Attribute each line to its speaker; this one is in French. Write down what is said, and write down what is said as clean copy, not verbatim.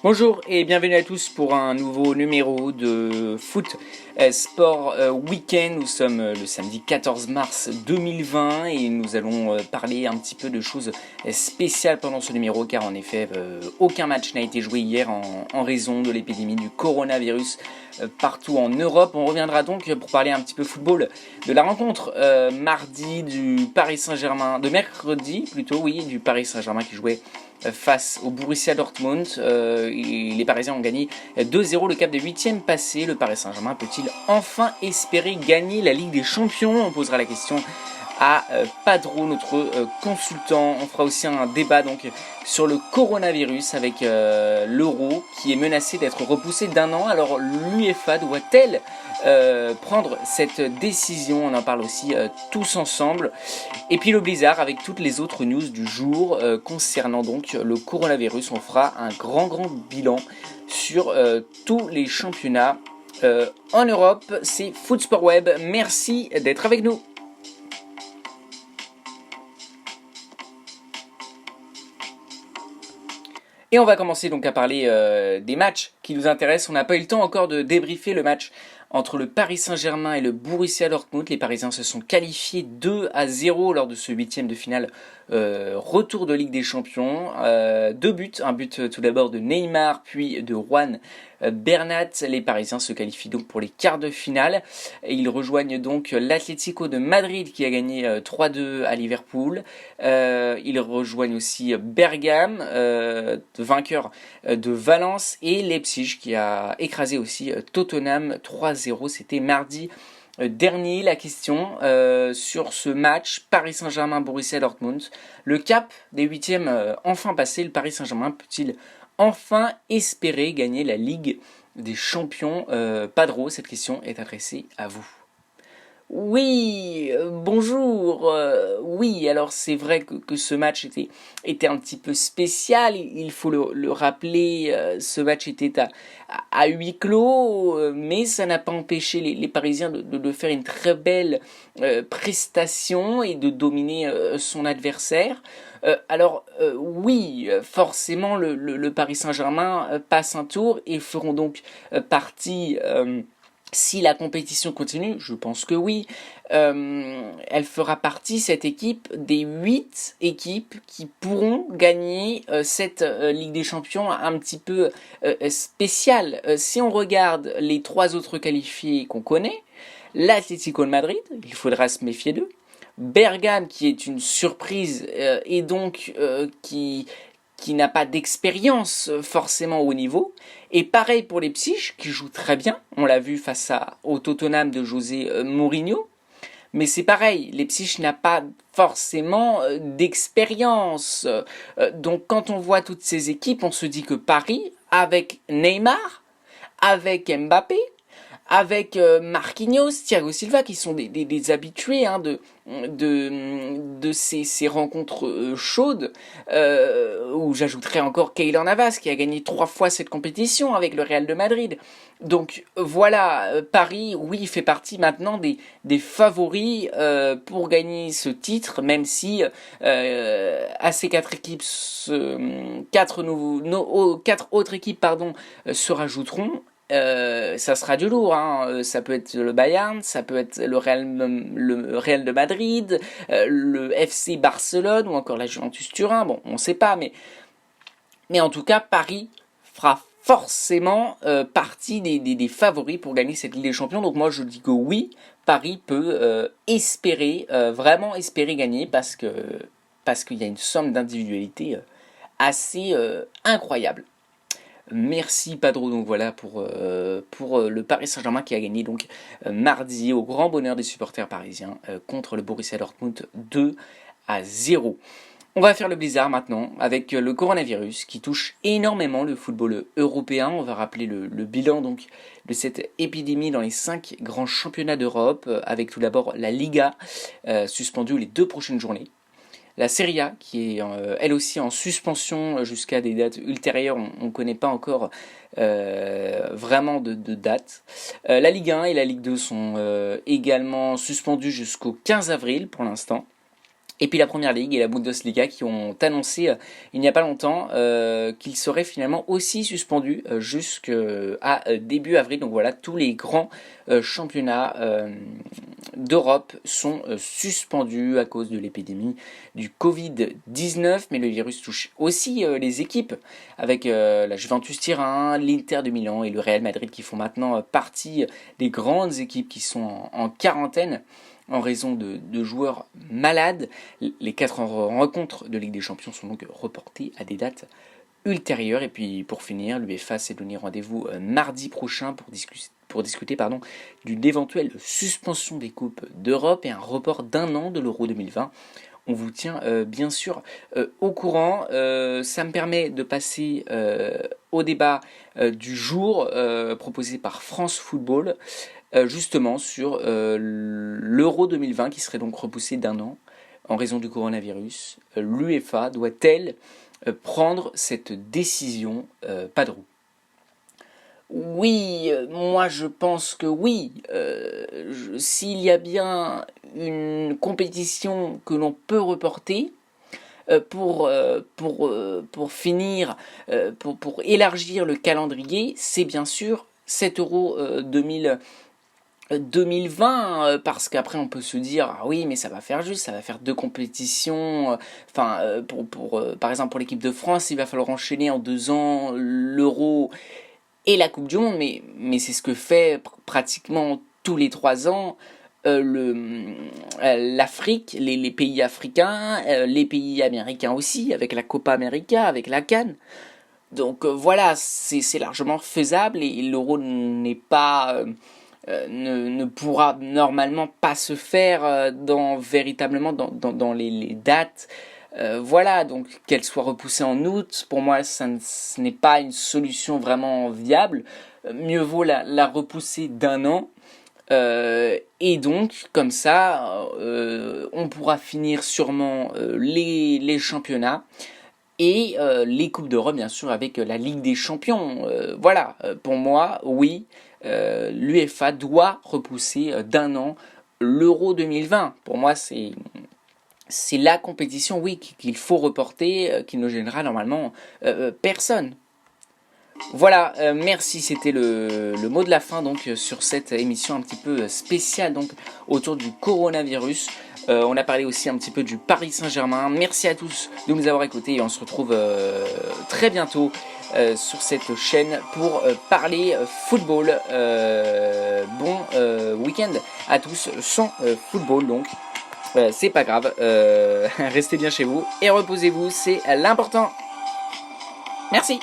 Speaker 1: Bonjour et bienvenue à tous pour un nouveau numéro de Foot Sport Weekend. Nous sommes le samedi 14 mars 2020 et nous allons parler un petit peu de choses spéciales pendant ce numéro car en effet aucun match n'a été joué hier en raison de l'épidémie du coronavirus partout en Europe. On reviendra donc pour parler un petit peu football de la rencontre mardi du Paris Saint-Germain, de mercredi plutôt, oui, du Paris Saint-Germain qui jouait face au Borussia Dortmund. Les Parisiens ont gagné 2-0, le cap des 8e passé. Le Paris Saint-Germain peut-il enfin espérer gagner la Ligue des Champions? On posera la question à Padro, notre consultant. On fera aussi un débat donc sur le coronavirus avec l'Euro qui est menacé d'être repoussé d'1 an. Alors l'UEFA doit-elle prendre cette décision? On en parle aussi tous ensemble. Et puis le Blizzard avec toutes les autres news du jour concernant donc le coronavirus. On fera un grand bilan sur tous les championnats en Europe. C'est Foot Sport Web. Merci d'être avec nous. Et on va commencer donc à parler des matchs qui nous intéressent. On n'a pas eu le temps encore de débriefer le match entre le Paris Saint-Germain et le Borussia Dortmund. Les Parisiens se sont qualifiés 2-0 lors de ce 8e de finale retour de Ligue des Champions. 2 buts, un but tout d'abord de Neymar puis de Juan Bernat. Les Parisiens se qualifient donc pour les quarts de finale. Et ils rejoignent donc l'Atlético de Madrid qui a gagné 3-2 à Liverpool. Ils rejoignent aussi Bergame, vainqueur de Valence, et Leipzig qui a écrasé aussi Tottenham 3-0. C'était mardi dernier. La question sur ce match Paris Saint-Germain-Borussia Dortmund. Le cap des 8e enfin passé, le Paris Saint-Germain peut-il enfin espérer gagner la Ligue des Champions? Padro, cette question est adressée à vous. Oui, bonjour. Oui, alors c'est vrai que ce match était un petit peu spécial. Il faut le rappeler. Ce match était à huis clos, mais ça n'a pas empêché les Parisiens de faire une très belle prestation et de dominer son adversaire. Oui, forcément le Paris Saint-Germain passe un tour et feront donc partie... si la compétition continue, je pense que oui, elle fera partie, cette équipe, des 8 équipes qui pourront gagner cette Ligue des Champions un petit peu spéciale. Si on regarde les 3 autres qualifiés qu'on connaît, l'Atlético de Madrid, il faudra se méfier d'eux, Bergame qui est une surprise et donc qui n'a pas d'expérience forcément au niveau. Et pareil pour les Leipzig qui jouent très bien. On l'a vu face au Tottenham de José Mourinho. Mais c'est pareil, Leipzig n'a pas forcément d'expérience. Donc quand on voit toutes ces équipes, on se dit que Paris, avec Neymar, avec Mbappé, avec Marquinhos, Thiago Silva, qui sont des habitués de ces rencontres chaudes, où j'ajouterais encore Keylor Navas, qui a gagné 3 fois cette compétition avec le Real de Madrid. Donc voilà, Paris, oui, fait partie maintenant des favoris pour gagner ce titre, même si à ces 4 équipes, 4 autres équipes se rajouteront. Ça sera du lourd, ça peut être le Bayern, ça peut être le Real de Madrid, le FC Barcelone ou encore la Juventus Turin, bon, on sait pas, mais en tout cas, Paris fera forcément partie des favoris pour gagner cette Ligue des Champions. Donc moi je dis que oui, Paris peut vraiment espérer gagner parce qu'il y a une somme d'individualité assez incroyable. Merci Padro, donc voilà pour le Paris Saint-Germain qui a gagné donc mardi au grand bonheur des supporters parisiens contre le Borussia Dortmund 2-0. On va faire le Blizzard maintenant avec le coronavirus qui touche énormément le football européen. On va rappeler le bilan donc de cette épidémie dans les 5 grands championnats d'Europe avec tout d'abord la Liga suspendue les 2 prochaines journées. La Serie A, qui est elle aussi en suspension jusqu'à des dates ultérieures, on ne connaît pas encore vraiment de date. La Ligue 1 et la Ligue 2 sont également suspendues jusqu'au 15 avril pour l'instant. Et puis la Première Ligue et la Bundesliga qui ont annoncé il n'y a pas longtemps qu'ils seraient finalement aussi suspendus jusqu'à début avril. Donc voilà, tous les grands championnats d'Europe sont suspendus à cause de l'épidémie du Covid-19. Mais le virus touche aussi les équipes avec la Juventus Turin, l'Inter de Milan et le Real Madrid qui font maintenant partie des grandes équipes qui sont en quarantaine en raison de joueurs malades. Les 4 rencontres de Ligue des Champions sont donc reportées à des dates ultérieures. Et puis pour finir, l'UEFA s'est donné rendez-vous mardi prochain pour discuter d'une éventuelle suspension des Coupes d'Europe et un report d'1 an de l'Euro 2020. On vous tient bien sûr au courant. Ça me permet de passer au débat du jour proposé par France Football. Justement sur l'Euro 2020 qui serait donc repoussé d'1 an en raison du coronavirus. L'UEFA doit-elle prendre cette décision, Padrou? Oui, moi je pense que oui. S'il y a bien une compétition que l'on peut reporter pour finir, pour élargir le calendrier, c'est bien sûr cet Euro 2020, parce qu'après on peut se dire ah oui mais ça va faire juste, ça va faire 2 compétitions, par exemple pour l'équipe de France il va falloir enchaîner en 2 ans l'Euro et la Coupe du Monde, mais c'est ce que fait pratiquement tous les 3 ans l'Afrique, les pays africains, les pays américains aussi, avec la Copa América, avec la CAN. Donc voilà, c'est largement faisable et l'Euro n'est pas... ne pourra normalement pas se faire véritablement dans les dates. Voilà, donc qu'elle soit repoussée en août, pour moi ce n'est pas une solution vraiment viable. Mieux vaut la repousser d'1 an. Et donc comme ça on pourra finir sûrement les championnats et les Coupes d'Europe bien sûr avec la Ligue des Champions. Voilà, pour moi oui, l'UEFA doit repousser d'1 an l'Euro 2020. Pour moi c'est la compétition oui qu'il faut reporter, qui ne gênera normalement personne. Voilà, merci, c'était le mot de la fin donc sur cette émission un petit peu spéciale donc autour du coronavirus. On a parlé aussi un petit peu du Paris Saint-Germain. Merci à tous de nous avoir écoutés et on se retrouve très bientôt sur cette chaîne pour parler football. Bon week-end à tous sans football donc. C'est pas grave, restez bien chez vous et reposez-vous, c'est l'important. Merci.